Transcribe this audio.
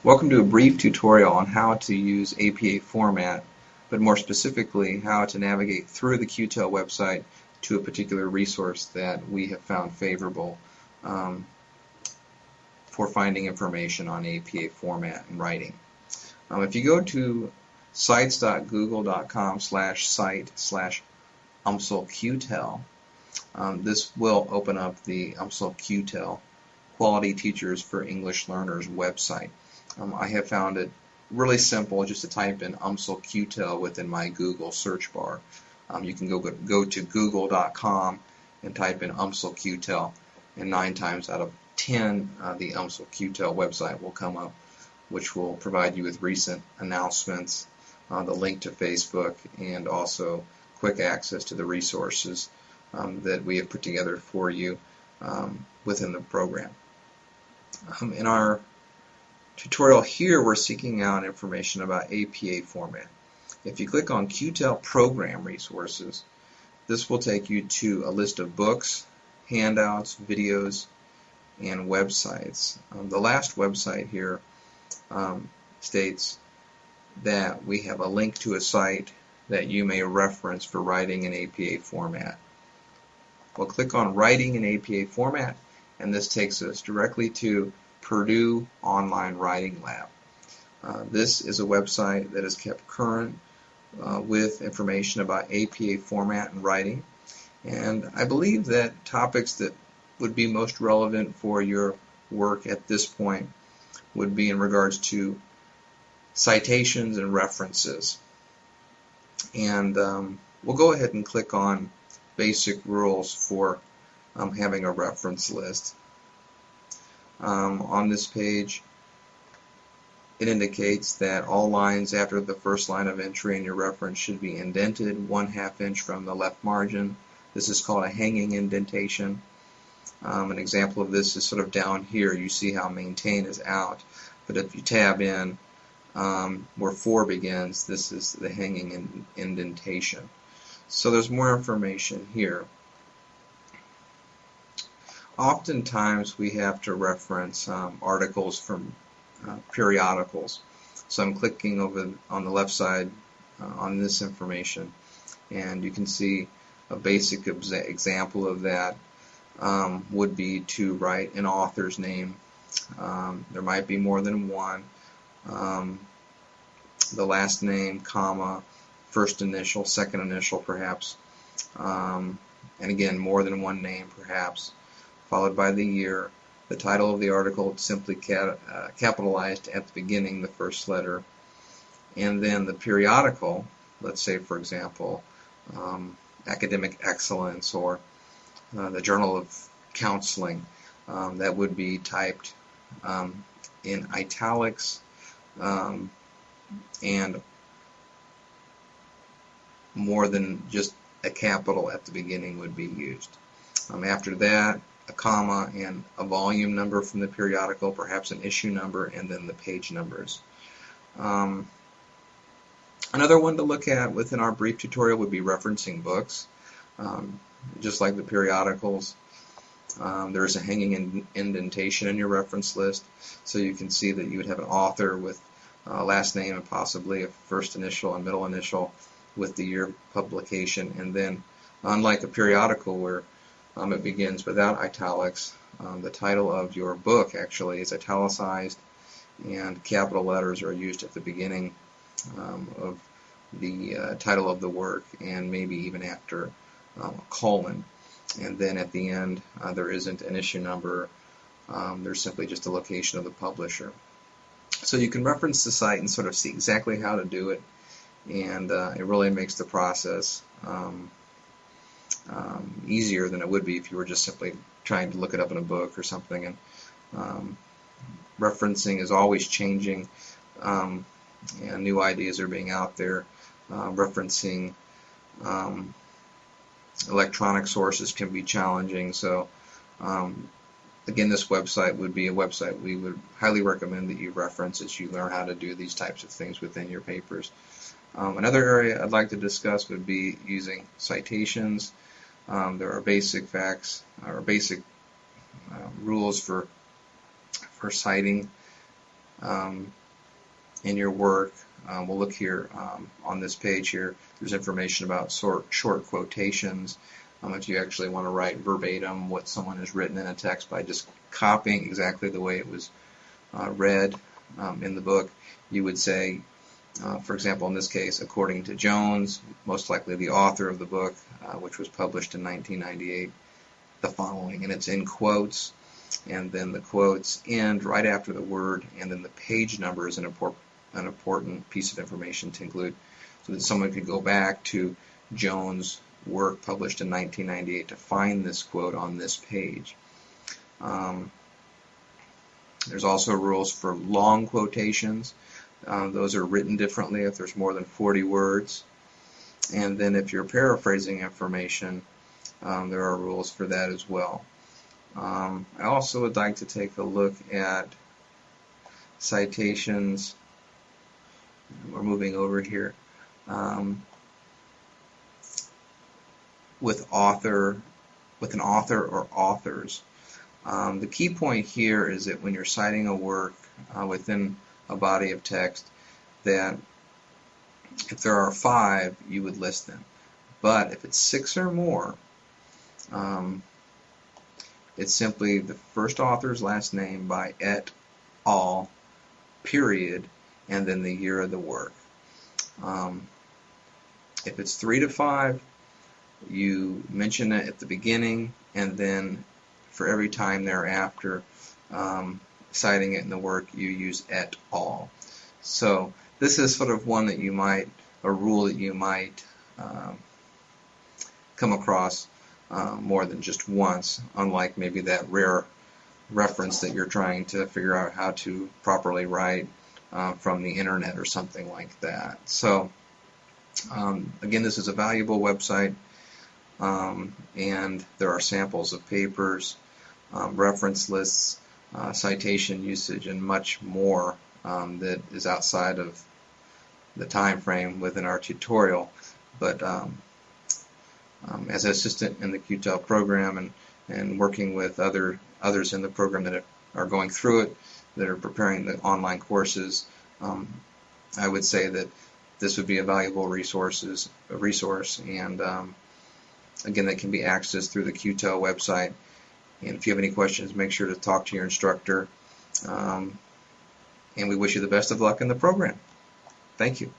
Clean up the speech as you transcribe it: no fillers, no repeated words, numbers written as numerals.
Welcome to a brief tutorial on how to use APA format, but more specifically how to navigate through the QTEL website to a particular resource that we have found favorable for finding information on APA format and writing. If you go to sites.google.com/site/UMSL QTEL, this will open up the UMSL QTEL Quality Teachers for English Learners website. I have found it really simple just to type in UMSL QTEL within my Google search bar. You can go to google.com and type in UMSL QTEL, and 9 times out of 10 the UMSL QTEL website will come up, which will provide you with recent announcements, the link to Facebook, and also quick access to the resources that we have put together for you within the program. In our tutorial here, we're seeking out information about APA format. If you click on QTEL Program Resources, this will take you to a list of books, handouts, videos, and websites. The last website here states that we have a link to a site that you may reference for writing in APA format. We'll click on Writing in APA Format, and this takes us directly to Purdue Online Writing Lab. This is a website that is kept current with information about APA format and writing, and I believe that topics that would be most relevant for your work at this point would be in regards to citations and references. And we'll go ahead and click on Basic Rules for having a reference list. On this page, it indicates that all lines after the first line of entry in your reference should be indented 1/2 inch from the left margin. This is called a hanging indentation. An example of this is sort of down here. You see how maintain is out, but if you tab in where 4 begins, this is the hanging indentation. So there's more information here. Oftentimes we have to reference articles from periodicals. So I'm clicking over on the left side on this information, and you can see a basic example of that would be to write an author's name. There might be more than one. The last name, comma, first initial, second initial perhaps, and again more than one name perhaps, followed by the year, the title of the article simply capitalized at the beginning, the first letter, and then the periodical, let's say for example Academic Excellence or the Journal of Counseling, that would be typed in italics, and more than just a capital at the beginning would be used. After that, a comma and a volume number from the periodical, perhaps an issue number, and then the page numbers. Another one to look at within our brief tutorial would be referencing books. Just like the periodicals, there is a hanging indentation in your reference list, so you can see that you would have an author with last name and possibly a first initial and middle initial with the year of publication, and then unlike a periodical where it begins without italics, the title of your book actually is italicized, and capital letters are used at the beginning of the title of the work, and maybe even after a colon. And then at the end, there isn't an issue number. There's simply just a location of the publisher. So you can reference the site and sort of see exactly how to do it, and it really makes the process easier than it would be if you were just simply trying to look it up in a book or something. And referencing is always changing, and new ideas are being out there. Referencing electronic sources can be challenging, so again, this website would be a website we would highly recommend that you reference as you learn how to do these types of things within your papers. Another area I'd like to discuss would be using citations. There are basic facts or basic rules for citing in your work. We'll look here on this page here. There's information about short quotations. If you actually want to write verbatim what someone has written in a text by just copying exactly the way it was read in the book, you would say, for example, in this case, according to Jones, most likely the author of the book, which was published in 1998, the following, and it's in quotes, and then the quotes end right after the word, and then the page number is an important piece of information to include, so that someone could go back to Jones' work published in 1998 to find this quote on this page. There's also rules for long quotations. Those are written differently if there's more than 40 words. And then if you're paraphrasing information, there are rules for that as well. I also would like to take a look at citations. We're moving over here. With an author or authors. The key point here is that when you're citing a work within a body of text, that if there are 5, you would list them. But if it's 6 or more, it's simply the first author's last name by et al., period, and then the year of the work. If it's 3 to 5, you mention it at the beginning, and then for every time thereafter, citing it in the work, you use et al. So this is sort of one that you might, a rule that you might come across more than just once, unlike maybe that rare reference that you're trying to figure out how to properly write from the internet or something like that. So again, this is a valuable website, and there are samples of papers, reference lists, citation usage, and much more that is outside of the time frame within our tutorial. But as an assistant in the QTEL program and working with others in the program that are going through it, that are preparing the online courses, I would say that this would be a valuable resource, and again, that can be accessed through the QTEL website. And if you have any questions, make sure to talk to your instructor. And we wish you the best of luck in the program. Thank you.